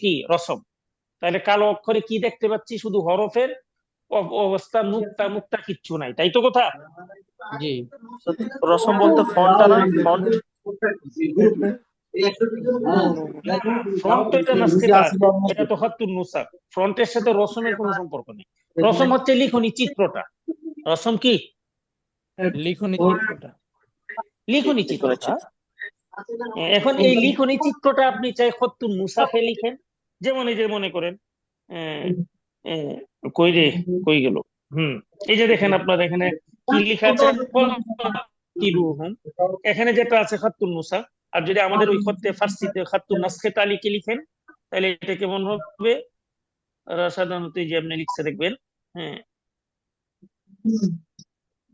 কি রসম। তাহলে কালো অক্ষরে কি দেখতে পাচ্ছি? শুধু হরফের অবস্থা, মুক্তা মুক্তা কিচ্ছু নাই, তাই তো কথা? জি। তো রসম বলতে ফন্টটা না, ফন্ট। না, ফ্রন্ট তো এটা নাসখেত আলী, এটা তো খাতুন নুসাখ। ফ্রন্টের সাথে রসমের কোনো সম্পর্ক নেই। রসম হচ্ছে লিখনি চিত্রটা। রসম কি? লিখনি চিত্রটা। লিখনি ঠিক চিত্রটা। বলেছেন। এখন এই লিখনি চিত্রটা আপনি চাই খাতুন নুসাখে লিখেন। যেমন এই যে মনে করেন, আহ, আহ, কই রে, কই গেল? হুম, এই যে দেখেন আপনার এখানে কি লেখা আছে? তিরুহুম। এখানে যেটা আছে খাতুন নুসা। আর যদি আমাদের ওই খত্তে ফার্সিতে খাতুন নাসখে তালিকে লিখেন, তাহলে এটা কেমন হবে? সাধারণত এই যে আপনি লিখছে দেখবেন। হ্যাঁ,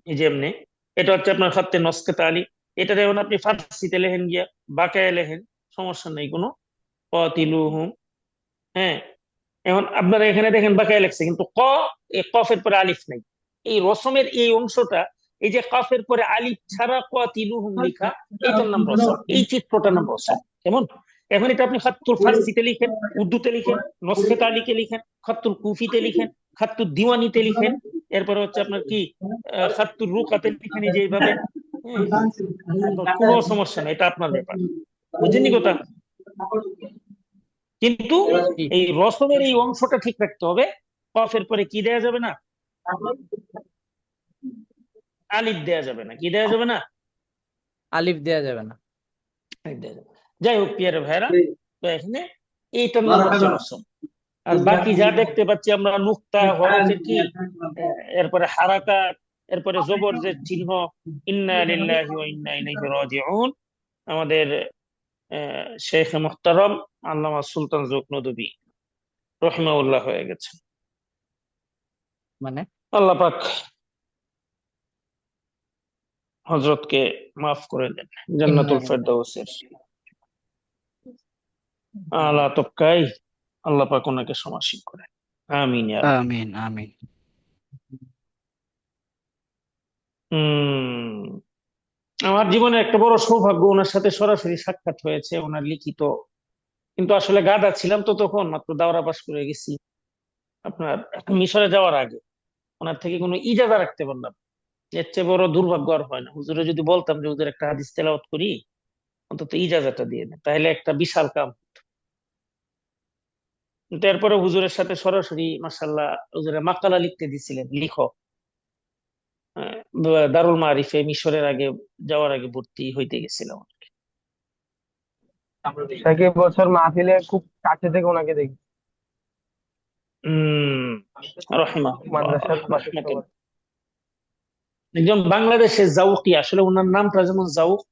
এই যে এমনি, এটা হচ্ছে আপনার খাত্তে নস্কে তালি। এটা যেমন আপনি ফার্সিতে লেখেন গিয়া বাঁকায় লেখেন, সমস্যা নেই কোনো। কাতিলুহুম। হ্যাঁ, এখন আপনারা এখানে দেখেন বাঁকায় লেখছে, কিন্তু এই কফের পরে আলিফ নাই। এই রসমের এই অংশটা, এই যে কফের পরে আলিফ ছাড়া কাতিলুহুম লিখা, এইটার নাম রসম, এই চিত্রটার নাম রসম। কেমন? এখন এটা আপনি খাত্তুল ফার্সিতে লিখেন, উর্দুতে লিখেন, নসখে তালিকে লিখেন, খাত্তুল কুফিতে লিখেন, খাত্তুল দিওয়ানিতে লিখেন, এরপরে হচ্ছে আপনার কি খাত্তুল রুকাতে লিখেন, এই যে এইভাবে। হ্যাঁ, আপনার কোনো সমস্যা নেই, এটা আপনার ব্যাপার। বুঝেননি কথা? কিন্তু জি। এই রসমের এই অংশটা ঠিক রাখতে হবে। কফের পরে কি দেয়া যাবে না? আলিফ দেয়া যাবে না। কি দেয়া যাবে না? আলিফ দেয়া যাবে না। আলিফ দেয়া যাবে না। যাই হোক পিয়ারে ভাইরা, তো এখানে এইটার নাম হচ্ছে রসম। আর বাকি যা দেখতে পাচ্ছি আমরা, নুক্তা, হরফের কি, এরপরে হারাকাত, এরপরে জবর যে চিহ্ন, ইন্না লিল্লাহি ওয়া ইন্না ইলাইহি রাজিউন, আমাদের শেখ মুহতারম আল্লামা সুলতান জুকনদবী রহিমাউল্লাহ হয়ে গেছে। মানে আল্লাহ পাক হজরতকে মাফ করে দেন, ইন্না জান্নাতুল লিল্লাহি। ফেরদাউসের আলা তবকাই আল্লাহ পাক ওনাকে সমাসীন করেন। আমিন ইয়া রাব্বাল আমিন আমিন। হম। আমার জীবনে একটা বড় সৌভাগ্য, ওনার সাথে সরাসরি সাক্ষাৎ হয়েছে, ওনার লিখিত। কিন্তু আসলে গাদা ছিলাম তো তখন, মাত্র দাওরা পাশ করে গেছি আপনার মিশরে যাওয়ার আগে। ওনার থেকে কোনো ইজাজা রাখতে পারলাম না। এর চেয়ে বড় দুর্ভাগ্য আর হয় না। হুজুরে যদি বলতাম যে হুজুর একটা হাদিস তেলাওয়াত করি, অন্তত ইজাজাটা দিয়ে দেন, তাহলে একটা বিশাল কাম। কিন্তু এরপরে হুজুরের সাথে সরাসরি মাসাল্লাহ, হুজুরের মাকালা লিখতে দিছিলেন, লিখো। আহ, দারুল মারিফে মিশরের আগে যাওয়ার আগে ভর্তি হইতে গেছিলাম। সাকিব বছর মাহফিলে খুব কাছে থেকে ওনাকে দেখি, হম। রহিমাহুল্লাহ মাদ্রাসার পাশে রাহমাতাল। সবার। একজন বাংলাদেশের জাউকি, আসলে ওনার নামটা যেমন জাউক।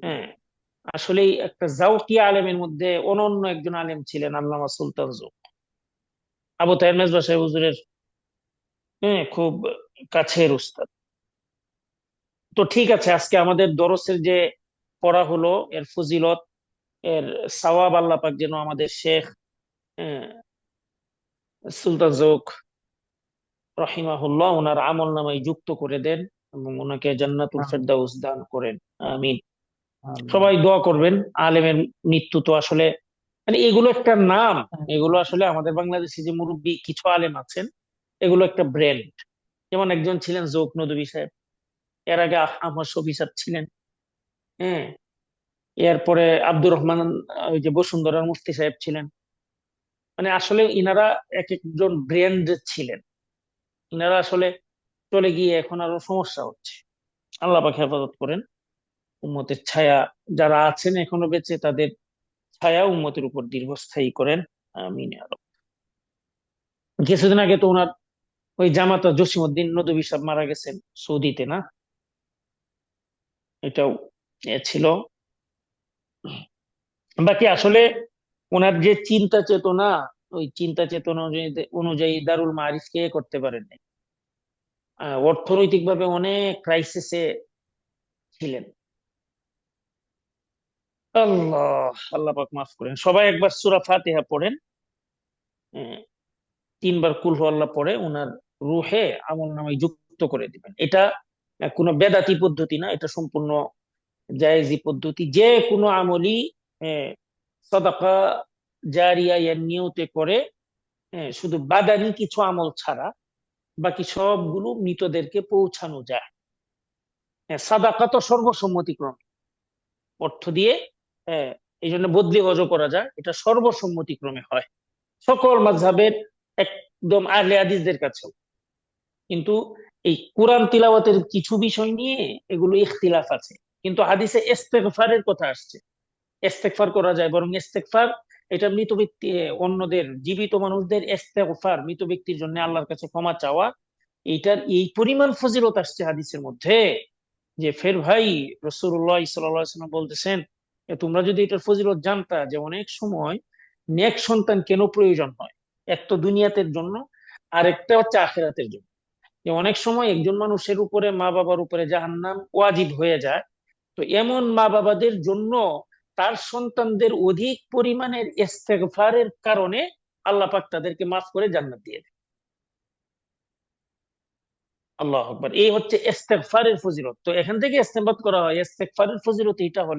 হ্যাঁ, আসলেই একটা জাউকি আলেমের মধ্যে অনন্য একজন আলেম ছিলেন আল্লামা সুলতান জুক, আবু তাহের মেজবা সাহেব হুজুরের। হ্যাঁ, খুব কাছের উস্তাদ। তো ঠিক আছে, আজকে আমাদের দরসের যে পড়া হলো, এর ফজিলত, এর সওয়াব আল্লাহ পাক যেন আমাদের শেখ হ্যাঁ, সুলতান জুক রহিমাহুল্লাহ ওনার আমল নামায় যুক্ত করে দেন, এবং ওনাকে জান্নাতুল আমিন ফেরদাউস দান করেন। আমিন। আমিন। সবাই দোয়া করবেন। আলেমের মৃত্যু তো আসলে, মানে এগুলো একটা নাম। এগুলো আসলে আমাদের বাংলাদেশে যে মুরব্বী কিছু আলেম আছেন, এগুলো একটা ব্র্যান্ড। যেমন একজন ছিলেন জৌক নদী সাহেব, এর আগে আহমদ শফি সাহেব ছিলেন। হ্যাঁ, এরপরে আব্দুর রহমান, ওই যে বসুন্ধরার মুফতি সাহেব ছিলেন। মানে আসলে ইনারা এক একজন ব্র্যান্ড ছিলেন। ইনারা আসলে চলে গিয়ে এখন আরো সমস্যা হচ্ছে। আল্লাহ পাক হেফাজত করেন। উম্মতের ছায়া, যারা আছেন এখনো বেঁচে, তাদের ছায়া উম্মতের উপর দীর্ঘস্থায়ী করেন। আমিন ইয়া রাব্ব। কিছুদিন আগে তো ওনার ওই জামাতা জসিমউদ্দিন নদভী সাহেব মারা গেছেন সৌদিতে, না? এটাও ছিল। বাকি আসলে ওনার যে চিন্তা চেতনা, ওই চিন্তা চেতনা অনুযায়ী দারুল মারিফ কে করতে পারেন নাই। অর্থনৈতিক ভাবে অনেক ক্রাইসিসে ছিলেন। আল্লাহ, আল্লাহ পাক মাফ করেন। সবাই একবার সূরা ফাতিহা পড়েন। আহ, তিনবার কুল হু আল্লাহ পড়ে ওনার রুহে আমল নামায় যুক্ত করে দিবেন। এটা কোনো বেদাতি পদ্ধতি না, এটা সম্পূর্ণ জায়েজি পদ্ধতি। যে কোনো আমলই, আহ, সাদাকা জারিয়া এর নিয়তে করে, শুধু বাদানি কিছু আমল ছাড়া বাকি সবগুলো মৃতদেরকে পৌঁছানো যায়। সাদাকা তো সর্বসম্মতিক্রমে অর্থ দিয়ে, আহ, এই জন্য বদলি হজও করা যায়, এটা সর্বসম্মতিক্রমে হয় সকল মাযহাবের, একদম আহলে হাদিসদের কাছেও। কিন্তু এই কোরআন তিলাওয়াতের কিছু বিষয় নিয়ে এগুলো ইখতিলাফ আছে। কিন্তু হাদিসে ইস্তেগফারের কথা আসছে, ইস্তেগফার করা যায়, বরং ইস্তেগফার এটা মৃত ব্যক্তি, অন্যদের জীবিত মানুষদের ইস্তেগফার, মৃত ব্যক্তির জন্য আল্লাহর কাছে ক্ষমা চাওয়া, এইটার এই পরিমাণ ফজিলত আসছে হাদিসের মধ্যে যে ফের ভাই রাসূলুল্লাহ সাল্লাল্লাহু আলাইহি ওয়াসাল্লাম বলতেছেন, তোমরা যদি এটার ফজিলত জানতা যে অনেক সময় নেক সন্তান কেন প্রয়োজন হয়, এক তো দুনিয়াতের জন্য, আর একটা হচ্ছে আখিরাতের জন্য। যে অনেক সময় একজন মানুষের উপরে, মা বাবার উপরে জাহান্নাম ওয়াজিব হয়ে যায়, তো এমন মা বাবাদের জন্য তার সন্তানদের অধিক পরিমাণের ইস্তেগফারের কারণে আল্লাহ পাক তাদেরকে মাফ করে জান্নাত দিয়ে দেয়। আল্লাহ আকবার, এই হচ্ছে ইস্তেগফারের ফজিলত। তো এখান থেকে ইস্তেমবাদ করা হয় ইস্তেগফারের ফজিলত এটা হলো